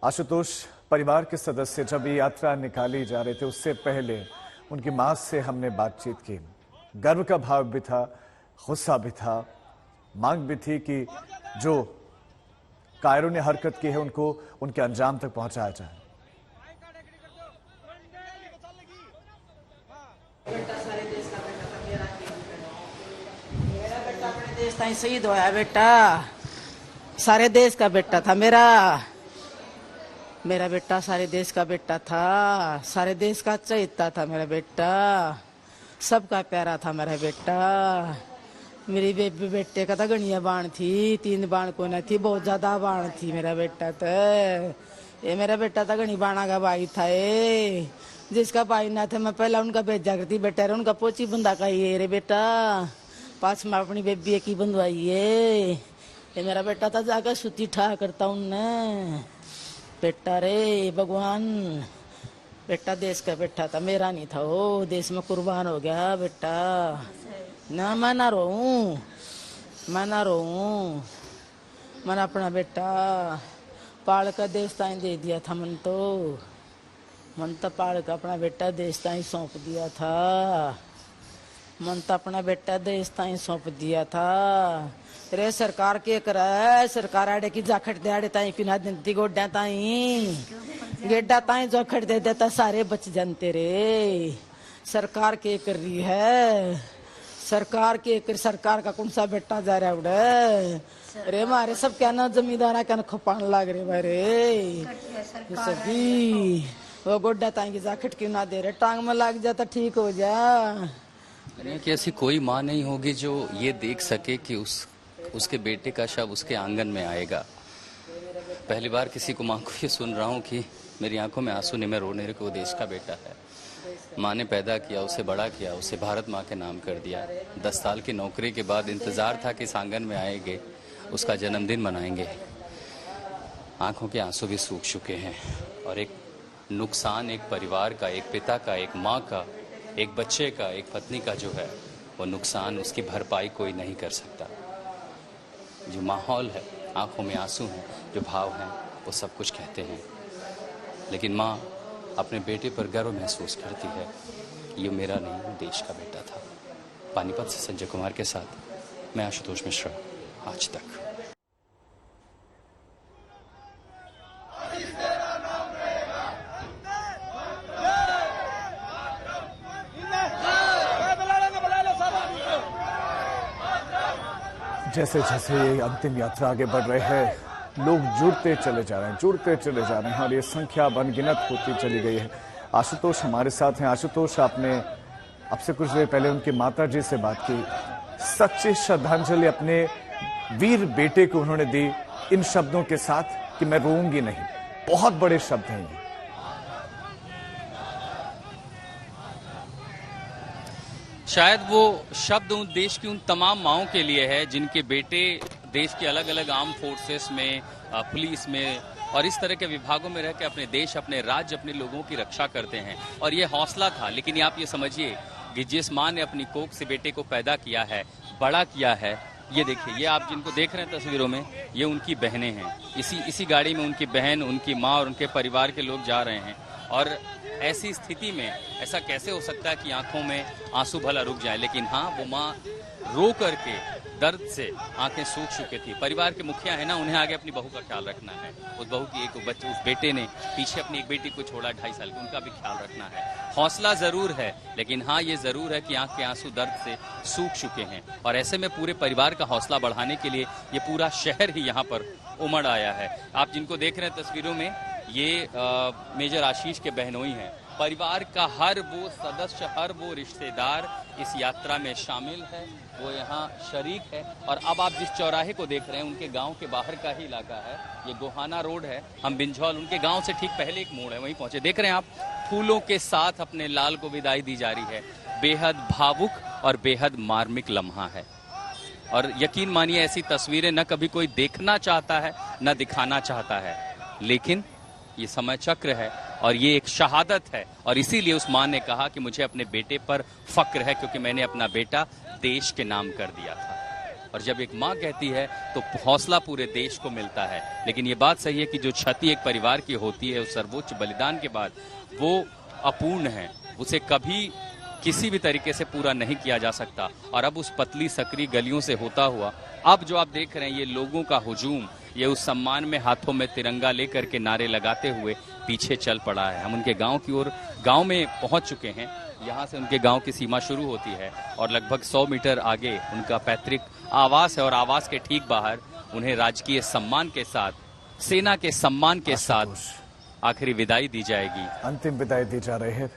आशुतोष, परिवार के सदस्य जब ये यात्रा निकाली जा रहे थे उससे पहले उनकी मां से हमने बातचीत की। गर्व का भाव भी था, गुस्सा भी था, मांग भी थी कि जो कायरों ने हरकत की है उनको उनके अंजाम तक पहुंचाया जाए। मेरा बेटा अपने देश ताईं शहीद होया बेटा, सारे देश का बेटा था मेरा बेटा सारे देश का बेटा था, सारे देश का चहेता था मेरा बेटा, सबका प्यारा था मेरा बेटा। मेरी बेटे का तो गणिया बाण थी, 3 बाण को न थी, बहुत ज्यादा बाण थी मेरा बेटा। तो ये मेरा बेटा तो गणी बाणा का भाई था। जिसका भाई ना था मैं पहला उनका भेजा करती बेटा रे, उनका पोची बंदा का ये रे बेटा, पास में अपनी बेबी की बंधवाई है। ये मेरा बेटा था जाकर सुती ठा करता उनने बेटा रे भगवान। बेटा देश का बेटा था, मेरा नहीं था वो, देश में कुर्बान हो गया बेटा। ना मैं ना रोऊं, मैंने अपना बेटा पाल का देश ताईं दे दिया था। मन तो पाल का अपना बेटा देश ताईं सौंप दिया था, मन तो अपना बेटा देश ताईं सौंप दिया था। रे सरकार के करे, सरकार आड़े की जाखट दे आड़े ताईं पिना देती गोड्या ताईं, गेड्डा ताईं जोखट दे देता सारे बच जानते रे। सरकार के कर रही है, सरकार का कौन सा बेटा जा रहा उड़े अरे मारे सब क्या ना जमींदारा क्या ना खपान लाग रहे भाई सभी वो गोड्डा ताई की जाखट क्यों ना दे रहे, टांग में लाग जाता ठीक हो जा। कि ऐसी कोई माँ नहीं होगी जो ये देख सके कि उसके बेटे का शव उसके आंगन में आएगा। पहली बार किसी को माँ को ये सुन रहा हूँ कि मेरी आंखों में आंसू नहीं, मैं रोने रही, वो देश का बेटा है। माँ ने पैदा किया, उसे बड़ा किया, उसे भारत माँ के नाम कर दिया। 10 साल की नौकरी के बाद इंतज़ार था कि इस आंगन में आएंगे, उसका जन्मदिन मनाएंगे। आंखों के आंसू भी सूख चुके हैं और एक नुकसान एक परिवार का, एक पिता का, एक माँ का, एक बच्चे का, एक पत्नी का जो है वो नुकसान, उसकी भरपाई कोई नहीं कर सकता। जो माहौल है, आंखों में आंसू हैं, जो भाव हैं, वो सब कुछ कहते हैं। लेकिन माँ अपने बेटे पर गर्व महसूस करती है कि ये मेरा नहीं, देश का बेटा था। पानीपत से संजय कुमार के साथ मैं आशुतोष मिश्रा, आज तक। जैसे जैसे ये अंतिम यात्रा आगे बढ़ रहे हैं, लोग जुड़ते चले जा रहे हैं और ये संख्या अनगिनत होती चली गई है। आशुतोष हमारे साथ हैं। आशुतोष, आपने अब से कुछ देर पहले उनकी माता जी से बात की, सच्ची श्रद्धांजलि अपने वीर बेटे को उन्होंने दी इन शब्दों के साथ कि मैं रोऊंगी नहीं। बहुत बड़े शब्द हैं ये। शायद वो शब्द उन देश की उन तमाम माओं के लिए है जिनके बेटे देश के अलग अलग आर्म फोर्सेस में, पुलिस में और इस तरह के विभागों में रह के अपने देश, अपने राज्य, अपने लोगों की रक्षा करते हैं। और ये हौसला था। लेकिन आप ये समझिए कि जिस माँ ने अपनी कोख से बेटे को पैदा किया है, बड़ा किया है, ये देखिए, ये आप जिनको देख रहे हैं तस्वीरों में, ये उनकी बहनें हैं। इसी गाड़ी में उनकी बहन, उनकी माँ और उनके परिवार के लोग जा रहे हैं। और ऐसी स्थिति में ऐसा कैसे हो सकता है कि आंखों में आंसू भला रुक जाए। लेकिन हाँ, वो माँ रो करके दर्द से आंखें सूख चुकी थी। परिवार के मुखिया है ना, उन्हें आगे अपनी बहू का ख्याल रखना है। उस बहू की उस बेटे ने पीछे अपनी एक बेटी को छोड़ा 2.5 साल की, उनका भी ख्याल रखना है। हौसला जरूर है, लेकिन हाँ, ये जरूर है कि आंख के आंसू दर्द से सूख चुके हैं। और ऐसे में पूरे परिवार का हौसला बढ़ाने के लिए ये पूरा शहर ही यहाँ पर उमड़ आया है। आप जिनको देख रहे हैं तस्वीरों में, ये मेजर आशीष के बहनोई हैं। परिवार का हर वो सदस्य, हर वो रिश्तेदार इस यात्रा में शामिल है, वो यहाँ शरीक है। और अब आप जिस चौराहे को देख रहे हैं, उनके गांव के बाहर का ही इलाका है। ये गोहाना रोड है, हम बिंझौल, उनके गांव से ठीक पहले एक मोड़ है, वहीं पहुंचे। देख रहे हैं आप, फूलों के साथ अपने लाल को विदाई दी जा रही है। बेहद भावुक और बेहद मार्मिक लम्हा है। और यकीन मानिए, ऐसी तस्वीरें न कभी कोई देखना चाहता है, न दिखाना चाहता है। लेकिन ये समय चक्र है और ये एक शहादत है। और इसीलिए उस मां ने कहा कि मुझे अपने बेटे पर फक्र है, क्योंकि मैंने अपना बेटा देश के नाम कर दिया था। और जब एक माँ कहती है तो हौसला पूरे देश को मिलता है। लेकिन ये बात सही है कि जो क्षति एक परिवार की होती है उस सर्वोच्च बलिदान के बाद वो अपूर्ण है, उसे कभी किसी भी तरीके से पूरा नहीं किया जा सकता। और अब उस पतली सकरी गलियों से होता हुआ अब जो आप देख रहे हैं ये लोगों का हुजूम, ये उस सम्मान में हाथों में तिरंगा लेकर के नारे लगाते हुए पीछे चल पड़ा है। हम उनके गांव की ओर गांव में पहुंच चुके हैं। यहाँ से उनके गांव की सीमा शुरू होती है और लगभग 100 मीटर आगे उनका पैतृक आवास है और आवास के ठीक बाहर उन्हें राजकीय सम्मान के साथ, सेना के सम्मान के साथ आखिरी विदाई दी जाएगी। अंतिम विदाई दी जा रही है।